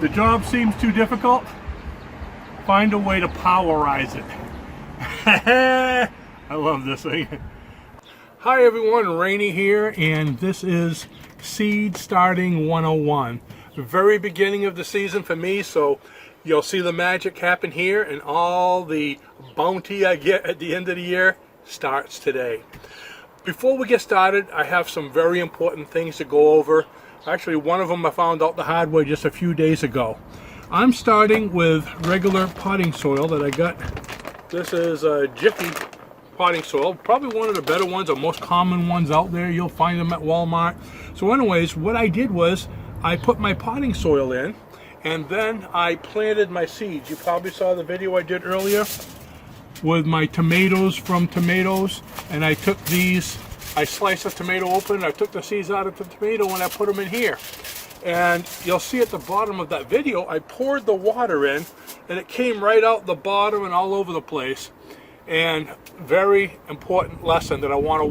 The job seems too difficult. Find a way to powerize it. I love this thing. Hi everyone, Rainey here, and this is Seed Starting 101. The very beginning of the season for me, so you'll see the magic happen here, and all the bounty I get at the end of the year starts today. Before we get started, I have some very important things to go over. Actually, one of them I found out the hard way just a few days ago. I'm starting with regular potting soil that I got. This is a Jiffy potting soil, probably one of the better ones or most common ones out there. You'll find them at Walmart. So anyways, what I did was I put my potting soil in, and then I planted my seeds. You probably saw the video I did earlier with my tomatoes from tomatoes, and I took these, I sliced a tomato open, I took the seeds out of the tomato and I put them in here. And you'll see at the bottom of that video, I poured the water in and it came right out the bottom and all over the place. And very important lesson that I want to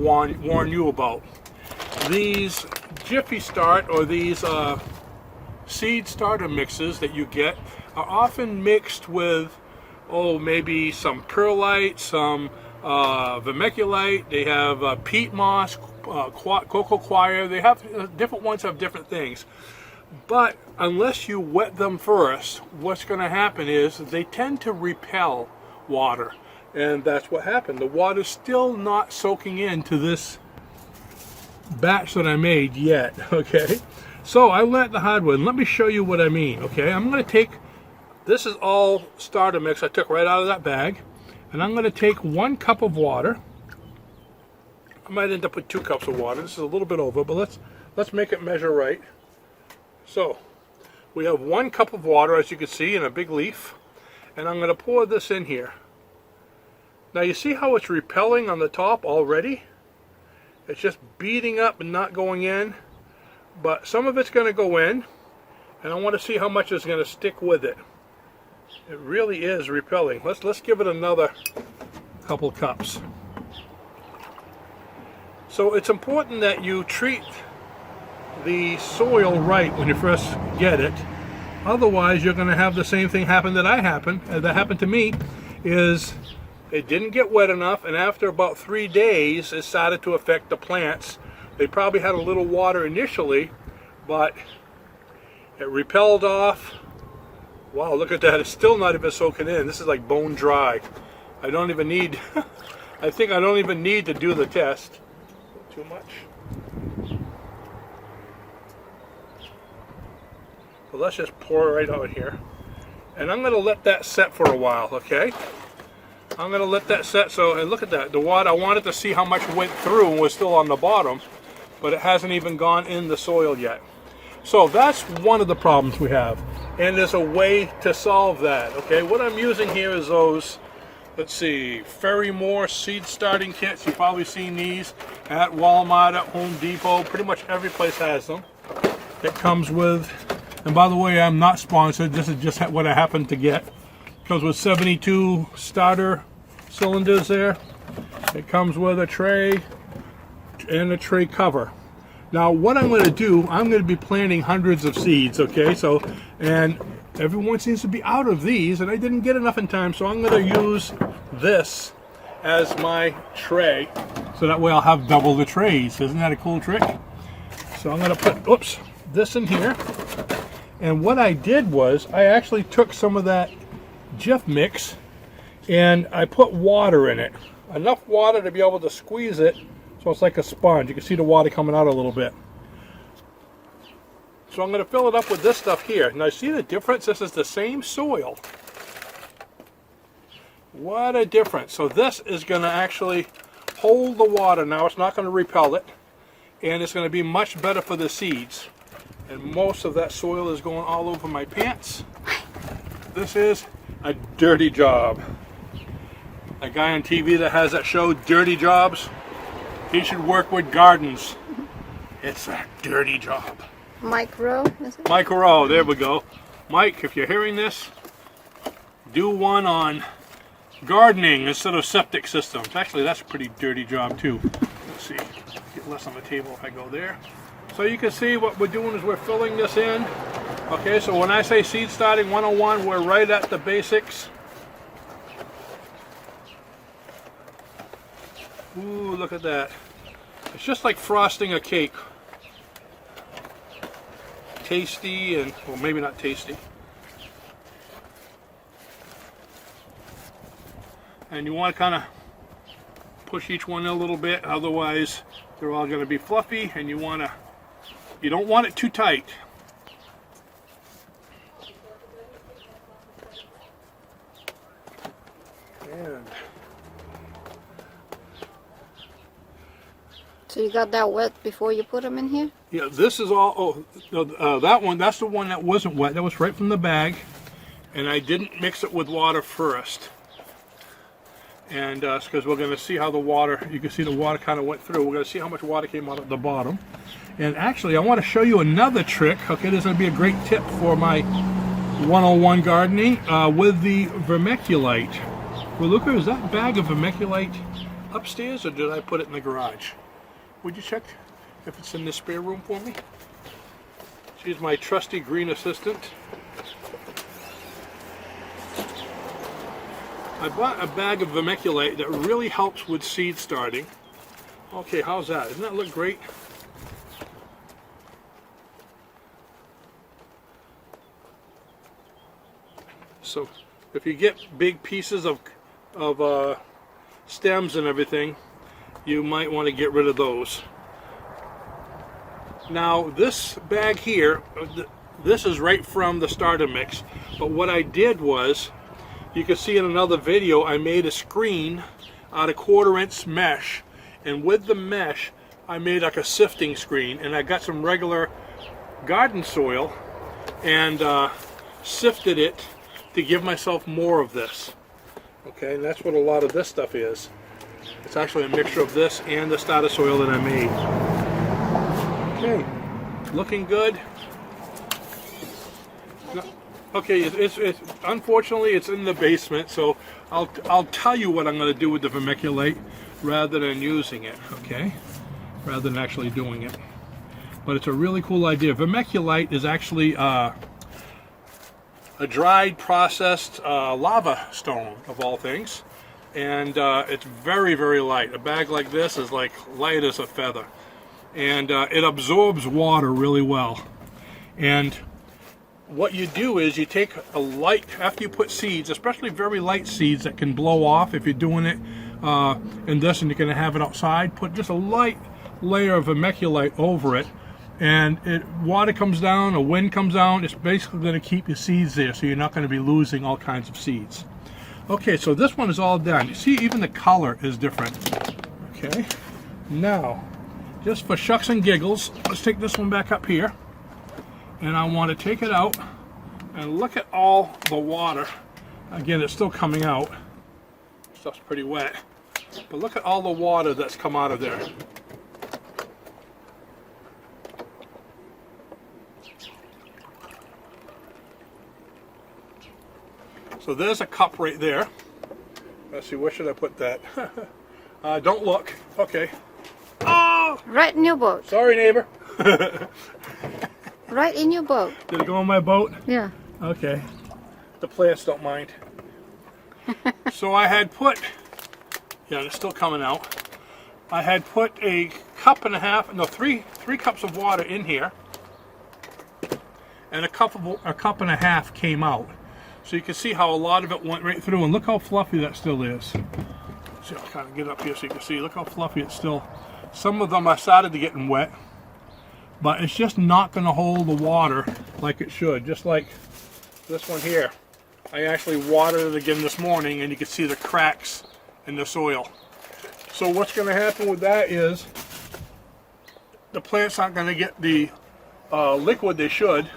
warn you about. These Jiffy Start, or these seed starter mixes that you get, are often mixed with, maybe some perlite, some vermiculite. They have peat moss, cocoa coir. They have different ones have different things. But unless you wet them first, what's going to happen is they tend to repel water. And that's what happened. The water's still not soaking into this batch that I made yet, okay? So I learned the hard way. Let me show you what I mean, okay? I'm going to take, this is all starter mix I took right out of that bag, and I'm going to take 1 cup of water. I might end up with 2 cups of water. This is a little bit over, but let's make it measure right. So we have 1 cup of water, as you can see, in a big leaf, and I'm going to pour this in here. Now you see how it's repelling on the top already? It's just beating up and not going in, but some of it's going to go in, and I want to see how much is going to stick with it. It really is repelling. Let's give it another couple cups. So it's important that you treat the soil right when you first get it. Otherwise, you're going to have the same thing happen that happened to me. Is it didn't get wet enough, and after about 3 days, it started to affect the plants. They probably had a little water initially, but it repelled off. Wow, look at that. It's still not even soaking in. This is like bone dry. I don't even need, I think I don't even need to do the test. Too much. So let's just pour it right out here. And I'm going to let that set for a while, okay? I'm going to let that set. So, and look at that. The water, I wanted to see how much went through and was still on the bottom, but it hasn't even gone in the soil yet. So that's one of the problems we have. And there's a way to solve that, okay? What I'm using here is those, let's see, Ferrymore seed starting kits. You've probably seen these at Walmart, at Home Depot. Pretty much every place has them. It comes with, and by the way, I'm not sponsored. This is just what I happened to get. It comes with 72 starter cylinders there. It comes with a tray and a tray cover. Now what I'm going to do, I'm going to be planting hundreds of seeds, okay? So, and everyone seems to be out of these, and I didn't get enough in time, so I'm going to use this as my tray, so that way I'll have double the trays. Isn't that a cool trick? So I'm going to put, this in here. And what I did was, I actually took some of that Jif mix, and I put water in it. Enough water to be able to squeeze it, so it's like a sponge. You can see the water coming out a little bit. So I'm going to fill it up with this stuff here. Now see the difference? This is the same soil. What a difference. So this is going to actually hold the water now. It's not going to repel it. And it's going to be much better for the seeds. And most of that soil is going all over my pants. This is a dirty job. A guy on TV that has that show, Dirty Jobs, he should work with gardens. It's a dirty job. Mike Rowe, is it? Mike Rowe, there we go. Mike, if you're hearing this, do one on gardening instead of septic systems. Actually, that's a pretty dirty job too. Let's see, get less on the table if I go there. So you can see what we're doing is we're filling this in. Okay, so when I say seed starting 101, we're right at the basics. Ooh, look at that. It's just like frosting a cake. Tasty and, well, maybe not tasty. And you want to kind of push each one in a little bit, otherwise they're all going to be fluffy, and you don't want it too tight. And So you got that wet before you put them in here? yeah, this is all, oh, no, that one, that's the one that wasn't wet. That was right from the bag. And I didn't mix it with water first. And because we're going to see how the water, you can see the water kind of went through. We're going to see how much water came out at the bottom. And actually, I want to show you another trick. Okay, this is going to be a great tip for my 101 gardening with the vermiculite. Well, look, is that bag of vermiculite upstairs, or did I put it in the garage? Would you check if it's in the spare room for me? She's my trusty green assistant. I bought a bag of vermiculite that really helps with seed starting. Okay, how's that? Doesn't that look great? So if you get big pieces of stems and everything, you might want to get rid of those. Now this bag here, this is right from the starter mix, but what I did was, you can see in another video, I made a screen out of 1/4" mesh, and with the mesh I made like a sifting screen, and I got some regular garden soil and sifted it to give myself more of this. Okay, and that's what a lot of this stuff is. It's actually a mixture of this and the starter soil that I made. Okay, looking good. Okay, it's unfortunately it's in the basement, so I'll tell you what I'm going to do with the vermiculite rather than using it. Okay, rather than actually doing it. But it's a really cool idea. Vermiculite is actually a dried, processed lava stone of all things, and it's very, very light. A bag like this is like light as a feather, and it absorbs water really well. And what you do is you take a light, after you put seeds, especially very light seeds that can blow off if you're doing it in this and you're going to have it outside, put just a light layer of vermiculite over it, and water comes down, a wind comes down, it's basically going to keep your seeds there, so you're not going to be losing all kinds of seeds. Okay, so this one is all done. You see, even the color is different. Okay, now, just for shucks and giggles, let's take this one back up here. And I want to take it out and look at all the water. Again, it's still coming out. Stuff's pretty wet. But look at all the water that's come out of there. So there's a cup right there. Let's see, where should I put that? Don't look. Okay. Oh! Right in your boat. Sorry, neighbor. Right in your boat. Did it go on my boat? Yeah. Okay. The plants don't mind. So I had put, yeah, it's still coming out. I had put a cup and a half, no, three cups of water in here, and a cup and a half came out. So you can see how a lot of it went right through, and look how fluffy that still is. See, I'll kind of get up here so you can see. Look how fluffy it's still. Some of them I started to getting wet, but it's just not going to hold the water like it should. Just like this one here. I actually watered it again this morning, and you can see the cracks in the soil. So what's going to happen with that is the plants aren't going to get the liquid they should,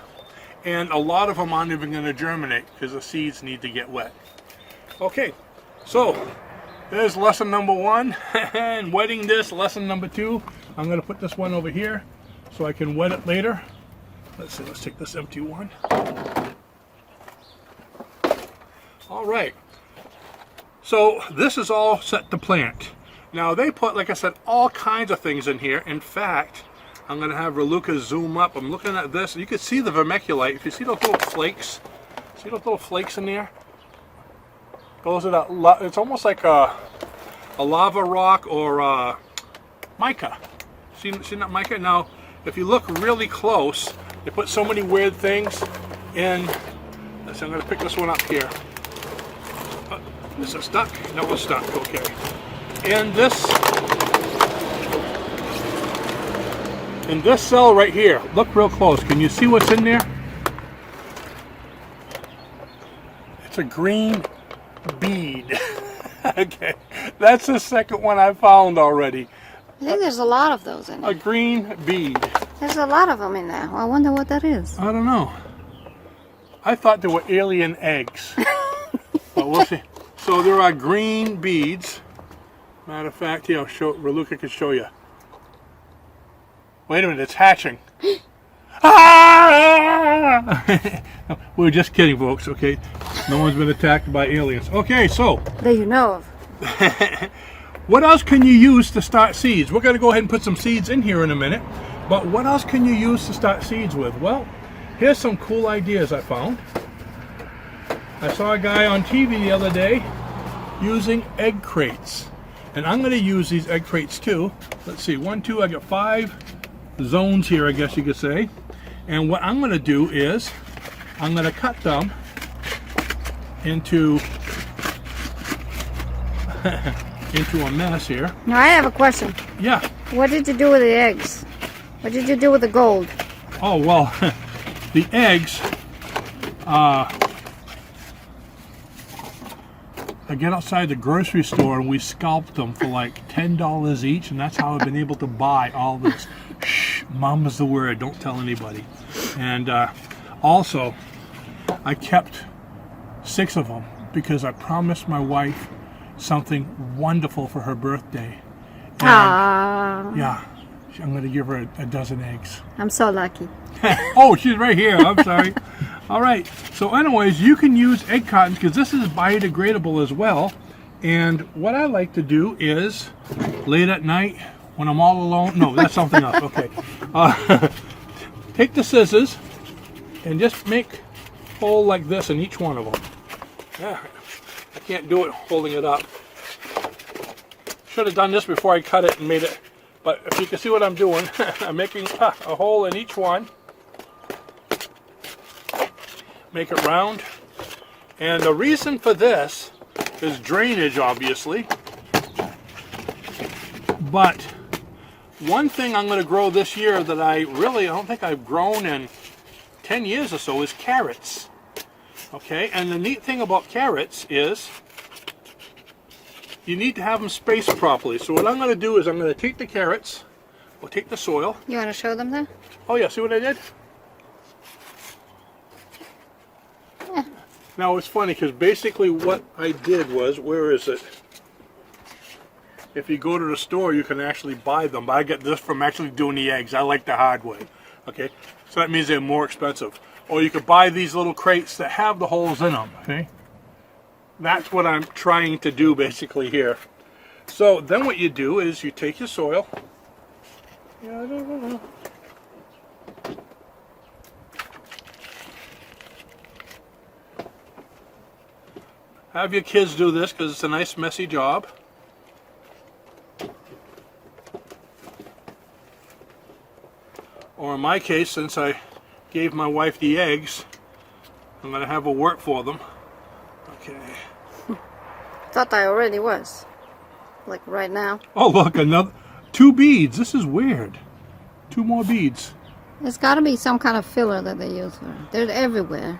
and a lot of them aren't even going to germinate because the seeds need to get wet. Okay, so there's lesson number 1, and wetting this, lesson number 2. I'm going to put this one over here so I can wet it later. Let's see, let's take this empty one. All right, so this is all set to plant. Now they put, like I said, all kinds of things in here. In fact, I'm going to have Raluca zoom up. I'm looking at this. You can see the vermiculite. If you see those little flakes, in there? Those are that. It's almost like a lava rock or mica. See that mica? Now, if you look really close, they put so many weird things in. So I'm going to pick this one up here. Is it stuck? No, it's stuck. Okay. And in this cell right here, look real close. Can you see what's in there? It's a green bead. Okay, that's the second one I found already. I think there's a lot of those in A there. green bead. There's a lot of them in there. I wonder what that is. I don't know. I thought there were alien eggs. But we'll see. So there are green beads. Matter of fact, here, Raluca can show you. Wait a minute, it's hatching. Ah! We're just kidding, folks, okay? No one's been attacked by aliens. Okay, so. That you know of. What else can you use to start seeds? We're going to go ahead and put some seeds in here in a minute. But what else can you use to start seeds with? Well, here's some cool ideas I found. I saw a guy on TV the other day using egg crates. And I'm going to use these egg crates too. Let's see, 1, 2, I got 5 zones here, I guess you could say. And what I'm going to do is I'm going to cut them into a mess here. Now I have a question. Yeah. What did you do with the eggs? What did you do with the gold? Oh, well, the eggs, I get outside the grocery store and we scalped them for like $10 each, and that's how I've been able to buy all this. Shh, mom's the word, don't tell anybody. And also, I kept 6 of them because I promised my wife something wonderful for her birthday. And, yeah, I'm going to give her a dozen eggs. I'm so lucky. Oh, she's right here. I'm sorry. All right. So anyways, you can use egg cartons because this is biodegradable as well. And what I like to do is late at night when I'm all alone. No, that's something else. Okay. Take the scissors and just make a hole like this in each one of them. Yeah, I can't do it holding it up. Should have done this before I cut it and made it. But if you can see what I'm doing, I'm making a hole in each one. Make it round. And the reason for this is drainage, obviously. But one thing I'm going to grow this year that I don't think I've grown in 10 years or so is carrots. Okay, and the neat thing about carrots is you need to have them spaced properly. So what I'm going to do is I'm going to take the carrots, we'll take the soil. You want to show them that? Oh yeah, see what I did? Yeah. Now it's funny because basically what I did was, where is it? If you go to the store, you can actually buy them. But I get this from actually doing the eggs. I like the hard way. Okay, so that means they're more expensive. Or you could buy these little crates that have the holes in them. Okay, that's what I'm trying to do basically here. So then what you do is you take your soil. Have your kids do this because it's a nice messy job. Or in my case, since I gave my wife the eggs, I'm going to have her work for them. Okay. Thought I already was. Like right now. Oh look, another 2 beads. This is weird. 2 more beads. There's got to be some kind of filler that they use for it. They're everywhere.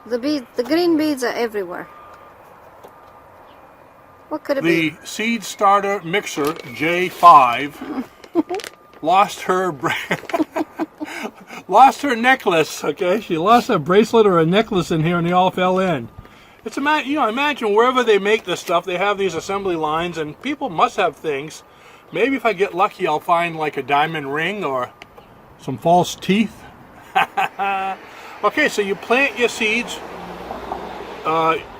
The green beads are everywhere. What could it be? The seed starter mixer J5 lost her lost her necklace. Okay, she lost a bracelet or a necklace in here, and they all fell in. It's imagine wherever they make this stuff, they have these assembly lines, and people must have things. Maybe if I get lucky, I'll find like a diamond ring or some false teeth. Okay, so you plant your seeds.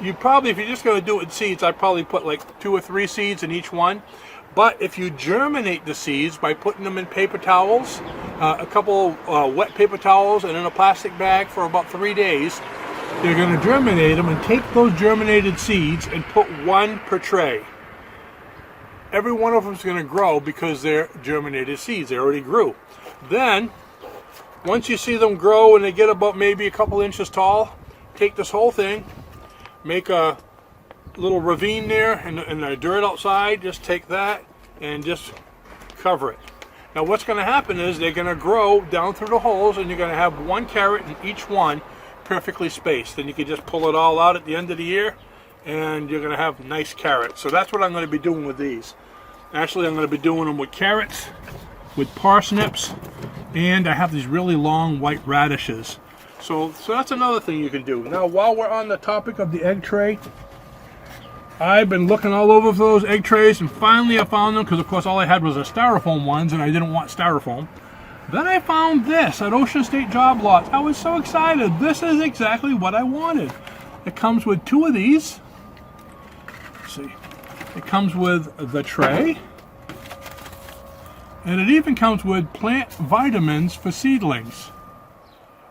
You probably, if you're just going to do it with seeds, I'd probably put like 2 or 3 seeds in each one. But if you germinate the seeds by putting them in paper towels, a couple wet paper towels and in a plastic bag for about 3 days, you're going to germinate them and take those germinated seeds and put one per tray. Every one of them is going to grow because they're germinated seeds. They already grew. Then, once you see them grow and they get about maybe a couple inches tall, take this whole thing, make a little ravine there in the dirt outside, just take that and just cover it. Now what's going to happen is they're going to grow down through the holes, and you're going to have one carrot in each one, perfectly spaced. Then you can just pull it all out at the end of the year and you're going to have nice carrots. So that's what I'm going to be doing with these. Actually, I'm going to be doing them with carrots, with parsnips, and I have these really long white radishes. So that's another thing you can do. Now, while we're on the topic of the egg tray, I've been looking all over for those egg trays, and finally I found them, because of course all I had was the styrofoam ones and I didn't want styrofoam. Then I found this at Ocean State Job Lots. I was so excited. This is exactly what I wanted. It comes with 2 of these. Let's see. It comes with the tray. And it even comes with plant vitamins for seedlings.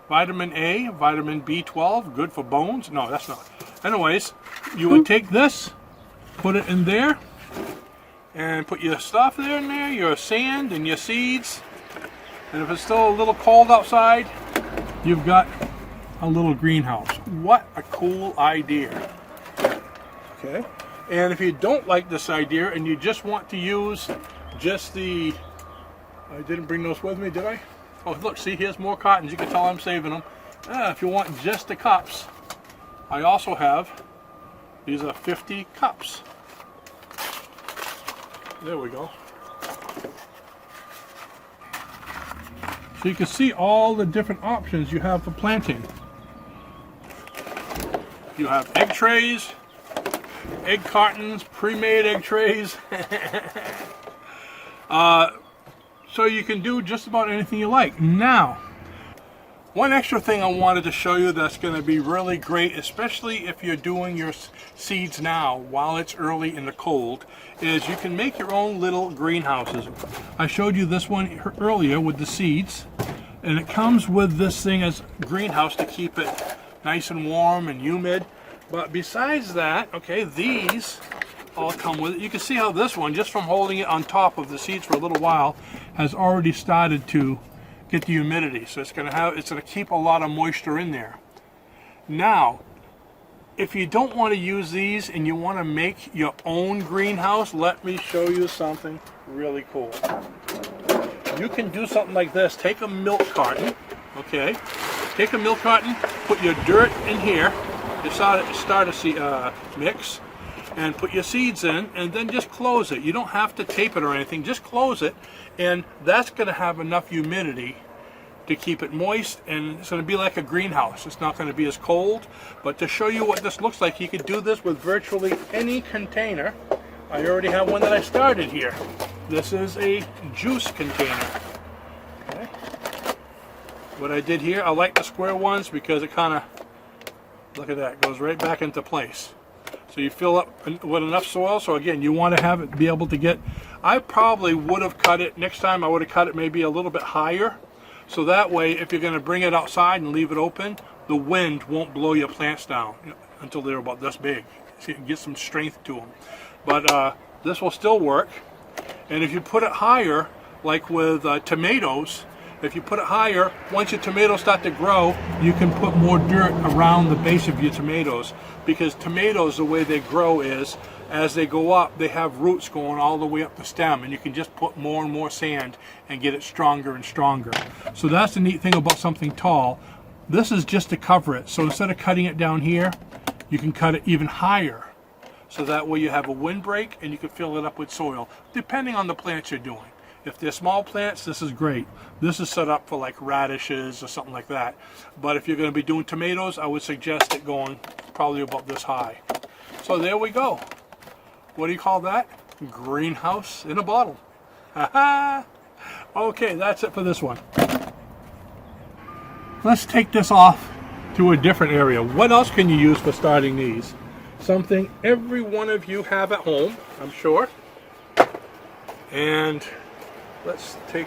Vitamin A, vitamin B12, good for bones. No, that's not. Anyways, you would take this, put it in there, and put your stuff there in there, your sand and your seeds. And if it's still a little cold outside, you've got a little greenhouse. What a cool idea. Okay. And if you don't like this idea and you just want to use just the, I didn't bring those with me, did I? Oh, look, see, here's more cartons. You can tell I'm saving them. If you want just the cups, I also have, these are 50 cups. There we go. So you can see all the different options you have for planting. You have egg trays, egg cartons, pre-made egg trays. So you can do just about anything you like. Now, one extra thing I wanted to show you that's going to be really great, especially if you're doing your seeds now while it's early in the cold, is you can make your own little greenhouses. I showed you this one earlier with the seeds, and it comes with this thing as greenhouse to keep it nice and warm and humid. But besides that, okay, these all come with it. You can see how this one, just from holding it on top of the seeds for a little while, has already started to get the humidity. So it's going to keep a lot of moisture in there. Now, if you don't want to use these and you want to make your own greenhouse, let me show you something really cool. You can do something like this. Take a milk carton, okay? Take a milk carton, put your dirt in here, your starter mix, and put your seeds in, and then just close it. You don't have to tape it or anything, just close it, and that's going to have enough humidity to keep it moist, and it's going to be like a greenhouse. It's not going to be as cold, but to show you what this looks like, you could do this with virtually any container. I already have one that I started here. This is a juice container. Okay. What I did here, I like the square ones because it kind of, look at that, goes right back into place. So you fill up with enough soil. So again, you want to have it be able to get, I probably would have cut it, next time I would have cut it maybe a little bit higher. So that way, if you're going to bring it outside and leave it open, the wind won't blow your plants down until they're about this big. So you can get some strength to them. But this will still work. And if you put it higher, like with tomatoes, if you put it higher, once your tomatoes start to grow, you can put more dirt around the base of your tomatoes, because tomatoes, the way they grow is, as they go up, they have roots going all the way up the stem, and you can just put more and more sand and get it stronger and stronger. So that's the neat thing about something tall. This is just to cover it. So instead of cutting it down here, you can cut it even higher. So that way you have a windbreak and you can fill it up with soil, depending on the plants you're doing. If they're small plants, this is great. This is set up for like radishes or something like that. But if you're going to be doing tomatoes, I would suggest it going probably about this high. So there we go. What do you call that? Greenhouse in a bottle. Okay, that's it for this one. Let's take this off to a different area. What else can you use for starting these? Something every one of you have at home, I'm sure. And let's take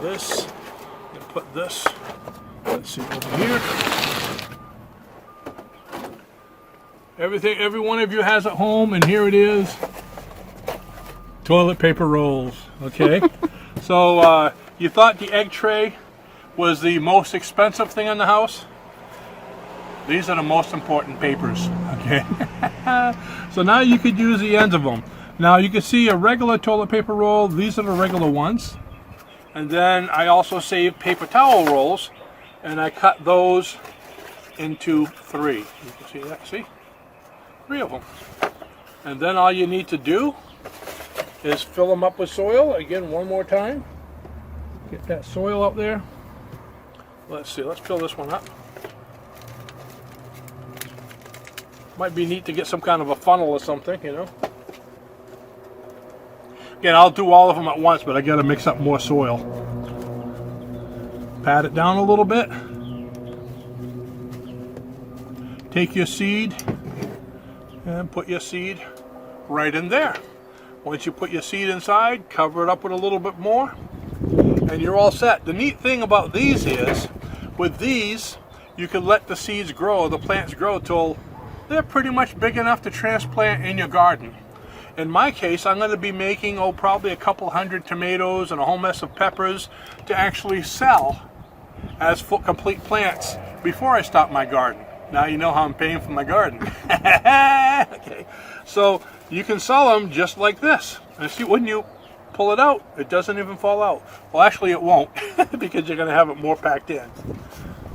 this and put this, let's see, over here. Everything every one of you has at home, and here it is. Toilet paper rolls, okay? So you thought the egg tray was the most expensive thing in the house? These are the most important papers, okay? So now you could use the ends of them. Now you can see a regular toilet paper roll. These are the regular ones. And then I also saved paper towel rolls, and I cut those into 3. You can see that, see? 3 of them. And then all you need to do is fill them up with soil. Again, one more time. Get that soil up there. Let's see, let's fill this one up. Might be neat to get some kind of a funnel or something, you know. Again, I'll do all of them at once, but I gotta mix up more soil. Pat it down a little bit. Take your seed and put your seed right in there. Once you put your seed inside, cover it up with a little bit more, and you're all set. The neat thing about these is, with these, you can let the seeds grow, the plants grow till they're pretty much big enough to transplant in your garden. In my case, I'm going to be making, probably a couple hundred tomatoes and a whole mess of peppers to actually sell as complete plants before I start my garden. Now you know how I'm paying for my garden. Okay, so you can sell them just like this. And see, when you pull it out, it doesn't even fall out. Well, actually it won't, because you're going to have it more packed in.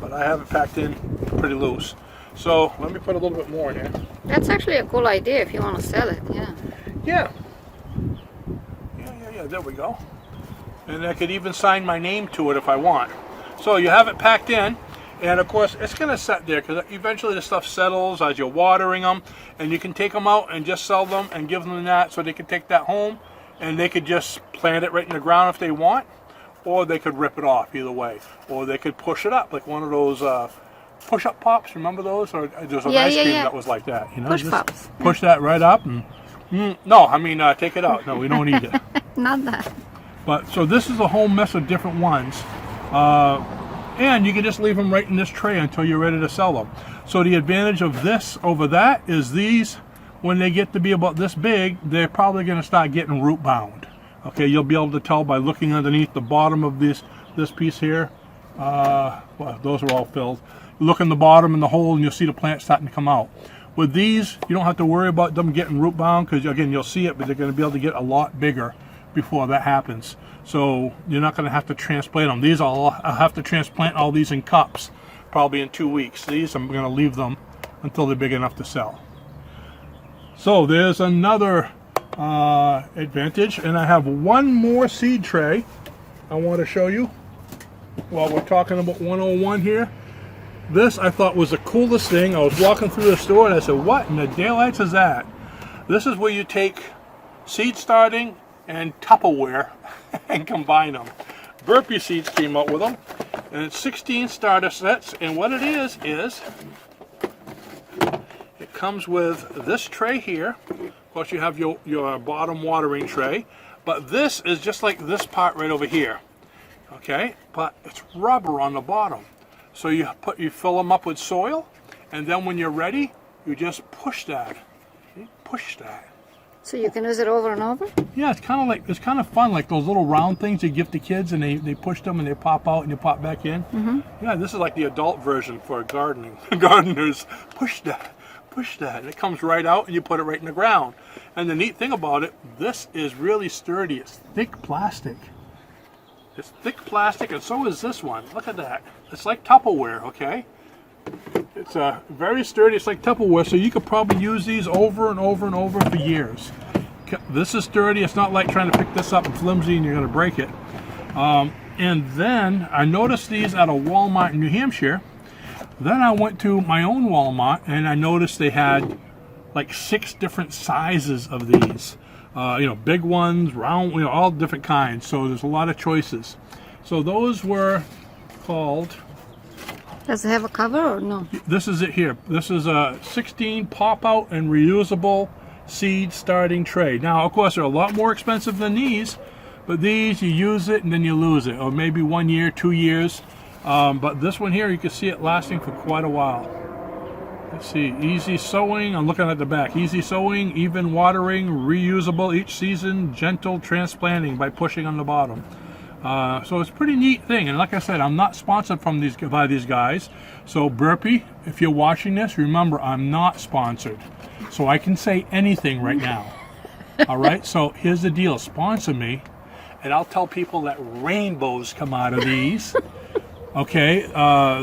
But I have it packed in pretty loose. So let me put a little bit more in here. That's actually a cool idea if you want to sell it, yeah. Yeah. Yeah, there we go. And I could even sign my name to it if I want. So you have it packed in, and of course it's going to set there because eventually the stuff settles as you're watering them, and you can take them out and just sell them and give them that so they can take that home, and they could just plant it right in the ground if they want, or they could rip it off, either way. Or they could push it up like one of those push-up pops, remember those? Or there's an ice cream that was like that, you know? Push pops. Push that right up and no, I mean take it out. No, we don't need it. Not that. But so this is a whole mess of different ones, and you can just leave them right in this tray until you're ready to sell them. So the advantage of this over that is these, when they get to be about this big, they're probably going to start getting root bound. Okay, you'll be able to tell by looking underneath the bottom of this piece here. Well, those are all filled. Look in the bottom in the hole and you'll see the plant starting to come out. With these, you don't have to worry about them getting root bound because, again, you'll see it, but they're going to be able to get a lot bigger before that happens. So you're not going to have to transplant them. These I'll have to transplant all these in cups probably in 2 weeks. These I'm going to leave them until they're big enough to sell. So there's another advantage, and I have one more seed tray I want to show you while we're talking about 101 here. This I thought was the coolest thing. I was walking through the store and I said, what in the daylights is that? This is where you take seed starting and Tupperware and combine them. Burpee Seeds came out with them, and it's 16 starter sets, and what it is it comes with this tray here. Of course you have your bottom watering tray, but this is just like this part right over here. Okay, but it's rubber on the bottom. So you fill them up with soil, and then when you're ready, you just push that. See? Push that. So you can use it over and over? Yeah, it's kind of fun, like those little round things you give to kids, and they push them and they pop out and you pop back in. Mm-hmm. Yeah, this is like the adult version for gardening. Gardeners, push that, and it comes right out, and you put it right in the ground. And the neat thing about it, this is really sturdy. It's thick plastic. It's thick plastic, and so is this one. Look at that. It's like Tupperware, okay? It's very sturdy. It's like Tupperware, so you could probably use these over and over and over for years. This is sturdy. It's not like trying to pick this up and flimsy and you're going to break it. And then I noticed these at a Walmart in New Hampshire. Then I went to my own Walmart and I noticed they had like 6 different sizes of these. Big ones, round, all different kinds. So there's a lot of choices. So those were called... Does it have a cover or no? This is it here. This is a 16 pop-out and reusable seed starting tray. Now, of course, they're a lot more expensive than these, but these, you use it and then you lose it, or maybe 1 year, 2 years. But this one here, you can see it lasting for quite a while. Let's see, easy sowing, I'm looking at the back. Easy sowing, even watering, reusable each season, gentle transplanting by pushing on the bottom. So it's a pretty neat thing. And like I said, I'm not sponsored by these guys. So Burpee, if you're watching this, remember I'm not sponsored. So I can say anything right now. All right, so here's the deal, sponsor me, and I'll tell people that rainbows come out of these. Okay,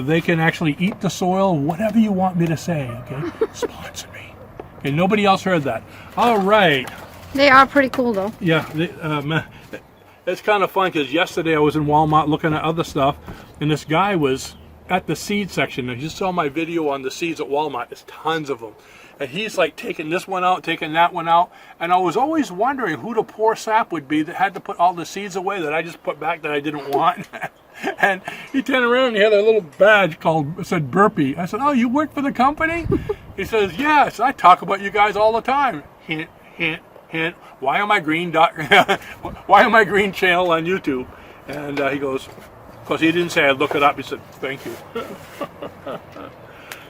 they can actually eat the soil, whatever you want me to say, okay? Sponsor me. Okay, nobody else heard that. All right. They are pretty cool though. Yeah, it's kind of fun because yesterday I was in Walmart looking at other stuff, and this guy was at the seed section. And you saw my video on the seeds at Walmart. There's tons of them. And he's like taking this one out, taking that one out. And I was always wondering who the poor sap would be that had to put all the seeds away that I just put back that I didn't want. And he turned around and he had a little badge said Burpee. I said, oh, you work for the company? He says, yes, I talk about you guys all the time. Hint, hint, hint. Why am I green? Why am I green channel on YouTube? And he goes, because he didn't say I'd look it up. He said, thank you.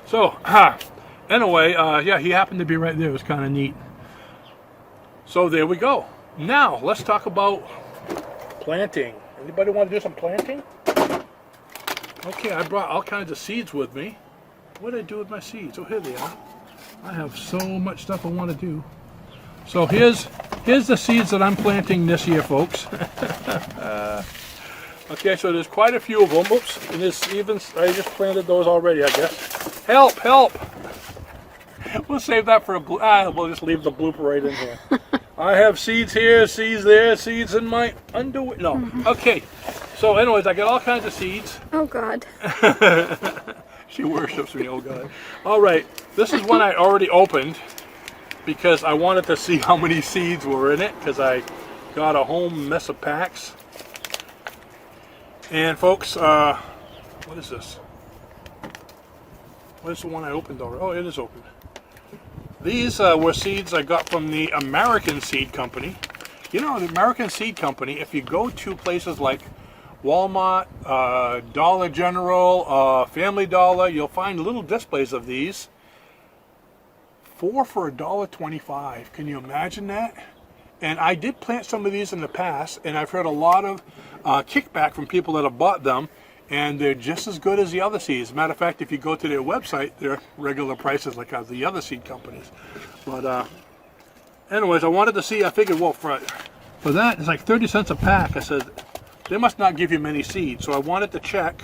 So, anyway, yeah, he happened to be right there. It was kind of neat. So there we go. Now, let's talk about planting. Anybody want to do some planting? Okay, I brought all kinds of seeds with me. What did I do with my seeds? Oh, here they are. I have so much stuff I want to do. So here's the seeds that I'm planting this year, folks. Okay, so there's quite a few of them. Oops, and there's even, I just planted those already, I guess. Help, help! We'll save that for we'll just leave the blooper right in here. I have seeds here, seeds there, seeds in my underwear. No, okay. So anyways, I got all kinds of seeds. Oh God. She worships me, oh God. All right, this is one I already opened because I wanted to see how many seeds were in it because I got a whole mess of packs. And folks, what is this? What is the one I opened already? Oh, it is open. These were seeds I got from the American Seed Company. You know, the American Seed Company, if you go to places like Walmart, Dollar General, Family Dollar, you'll find little displays of these. 4 for $1.25. Can you imagine that? And I did plant some of these in the past, and I've heard a lot of kickback from people that have bought them, and they're just as good as the other seeds. As a matter of fact, if you go to their website, they're regular prices like the other seed companies. But anyways, I wanted to see, I figured, well, for that, it's like 30 cents a pack. I said, they must not give you many seeds. So I wanted to check,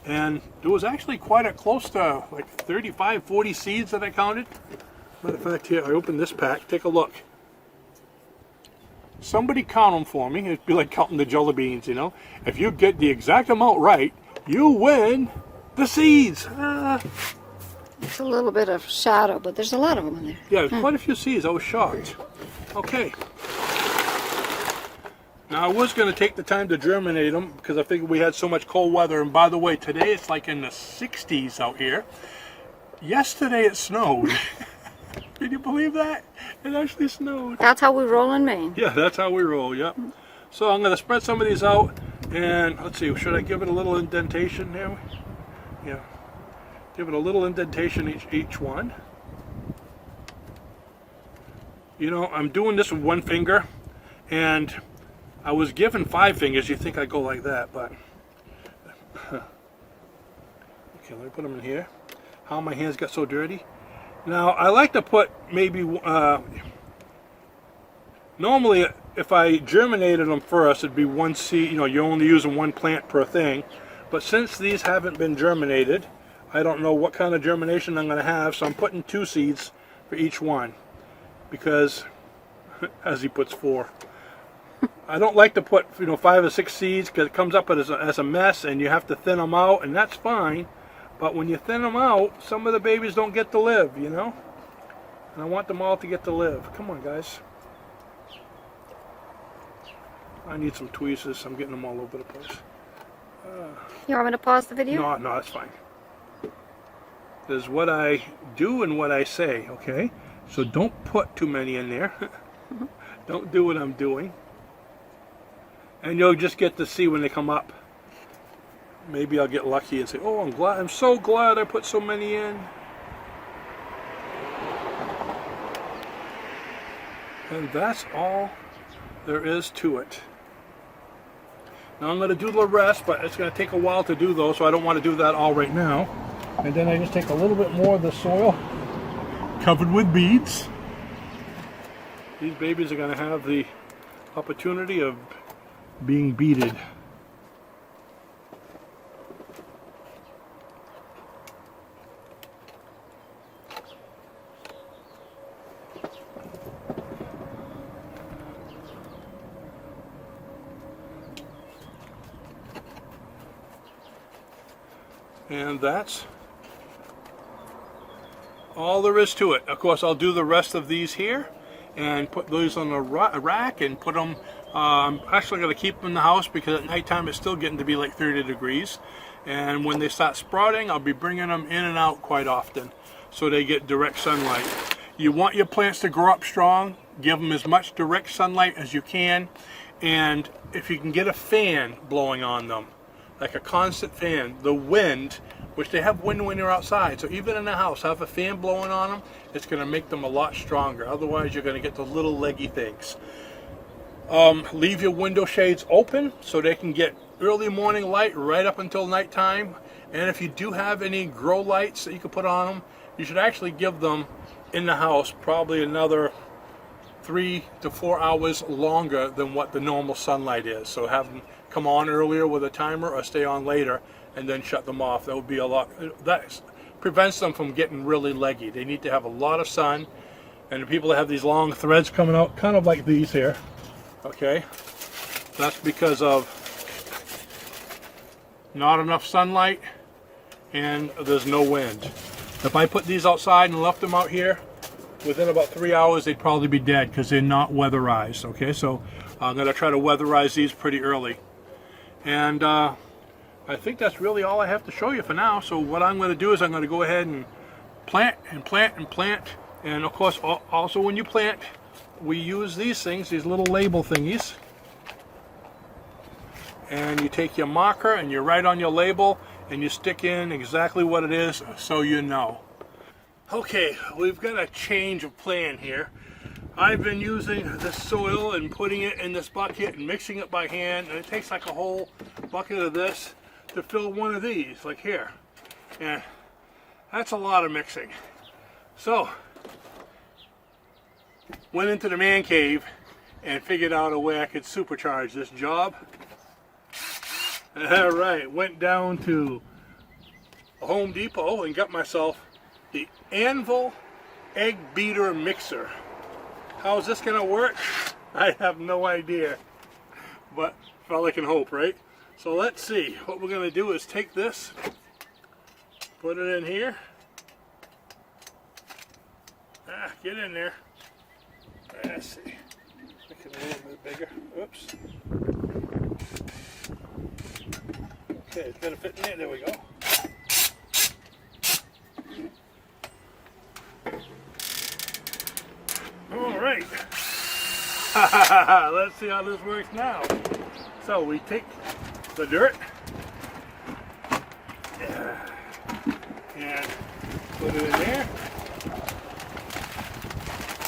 and there was actually quite a close to like 35, 40 seeds that I counted. Matter of fact, here, I opened this pack. Take a look. Somebody count them for me. It'd be like counting the jelly beans, you know. If you get the exact amount right, you win the seeds. It's a little bit of shadow, but there's a lot of them in there. Yeah, there's quite a few seeds. I was shocked. Okay. Now, I was going to take the time to germinate them because I figured we had so much cold weather. And by the way, today it's like in the 60s out here. Yesterday it snowed. Can you believe that? It actually snowed. That's how we roll in Maine. Yeah, that's how we roll, yep. So I'm going to spread some of these out, and let's see, should I give it a little indentation there? Yeah. Give it a little indentation each one. You know, I'm doing this with one finger, and I was given 5 fingers. You think I'd go like that, but... Okay, let me put them in here. How my hands got so dirty. Now, I like to put maybe, normally if I germinated them first, it'd be one seed, you know, you're only using one plant per thing. But since these haven't been germinated, I don't know what kind of germination I'm going to have, so I'm putting 2 seeds for each one. Because, as he puts 4. I don't like to put, you know, 5 or 6 seeds because it comes up as a mess and you have to thin them out, and that's fine. But when you thin them out, some of the babies don't get to live, you know? And I want them all to get to live. Come on, guys. I need some tweezers. I'm getting them all over the place. You want me to pause the video? No, that's fine. There's what I do and what I say, okay? So don't put too many in there. Don't do what I'm doing. And you'll just get to see when they come up. Maybe I'll get lucky and say, oh, I'm so glad I put so many in. And that's all there is to it. Now I'm going to do the rest, but it's going to take a while to do those, so I don't want to do that all right now. And then I just take a little bit more of the soil covered with beads. These babies are going to have the opportunity of being beaded. And that's all there is to it. Of course, I'll do the rest of these here and put those on a rack and put them. I'm actually going to keep them in the house because at nighttime it's still getting to be like 30 degrees. And when they start sprouting, I'll be bringing them in and out quite often so they get direct sunlight. You want your plants to grow up strong. Give them as much direct sunlight as you can. And if you can get a fan blowing on them, like a constant fan, the wind, which they have wind when they're outside, so even in the house, have a fan blowing on them, it's going to make them a lot stronger. Otherwise, you're going to get the little leggy things. Leave your window shades open so they can get early morning light right up until nighttime. And if you do have any grow lights that you can put on them, you should actually give them in the house probably another 3 to 4 hours longer than what the normal sunlight is. So have them come on earlier with a timer or stay on later and then shut them off. That would be a lot. That prevents them from getting really leggy. They need to have a lot of sun. And the people that have these long threads coming out, kind of like these here, okay, that's because of not enough sunlight and there's no wind. If I put these outside and left them out here, within about 3 hours they'd probably be dead because they're not weatherized. Okay, so I'm going to try to weatherize these pretty early. And I think that's really all I have to show you for now. So what I'm going to do is I'm going to go ahead and plant and plant and plant. And of course, also when you plant, we use these things, these little label thingies. And you take your marker and you write on your label and you stick in exactly what it is so you know. Okay, we've got a change of plan here. I've been using this soil and putting it in this bucket and mixing it by hand, and it takes like a whole bucket of this to fill one of these, like here. And that's a lot of mixing. So, went into the man cave and figured out a way I could supercharge this job. Alright, went down to Home Depot and got myself the Anvil Egg Beater Mixer. How's this gonna work? I have no idea, but all I can hope, right? So let's see. What we're gonna do is take this, put it in here. Get in there. Let's see. Make it a little bit bigger. Oops. Okay, it's gonna fit in there. There we go. All right. Let's see how this works now. So we take the dirt and put it in there.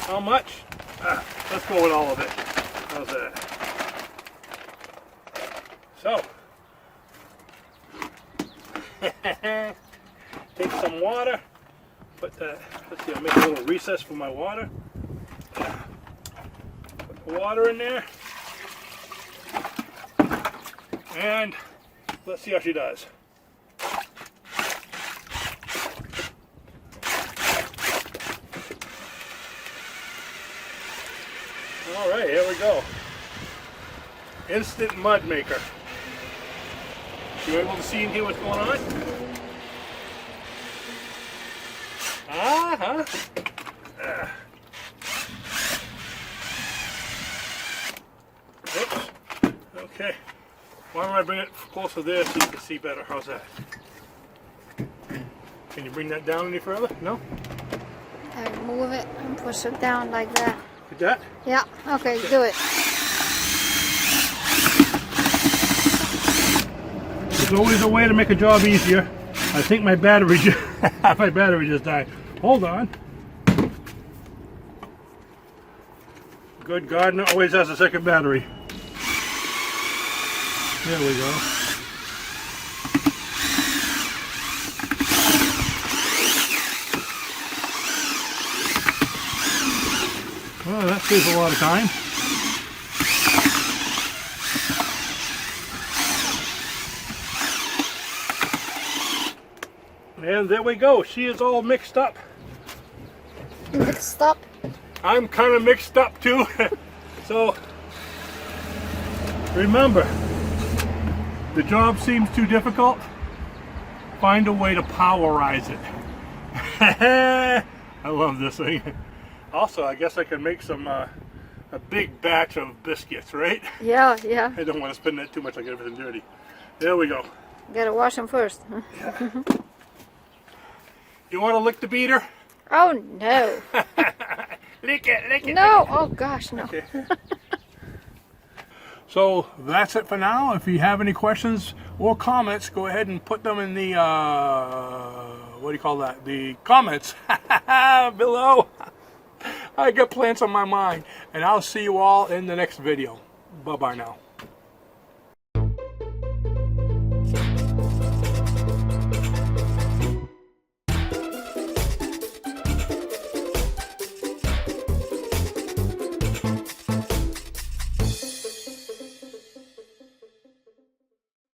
How much? Let's go with all of it. How's that? So, take some water. Put that. Let's see. I'll make a little recess for my water. Put the water in there. And let's see how she does. All right, here we go. Instant mud maker. You able to see in here what's going on? Oops. Okay. Why don't I bring it closer there so you can see better? How's that? Can you bring that down any further? No? And move it and push it down like that. Like that? Yeah, okay, do it. There's always a way to make a job easier. I think my battery just died. Hold on. Good gardener always has a second battery. There we go. Well, that saves a lot of time. And there we go. She is all mixed up. Mixed up. I'm kind of mixed up too. So remember, the job seems too difficult. Find a way to powerize it. I love this thing. Also, I guess I can make some a big batch of biscuits, right? Yeah, yeah. I don't want to spend that too much. I get everything dirty. There we go. Gotta wash them first. You want to lick the beater? Oh no. Lick it. No, oh gosh, no. Okay. So that's it for now. If you have any questions or comments, go ahead and put them in the, what do you call that? The comments below. I got plans on my mind. And I'll see you all in the next video. Bye-bye now.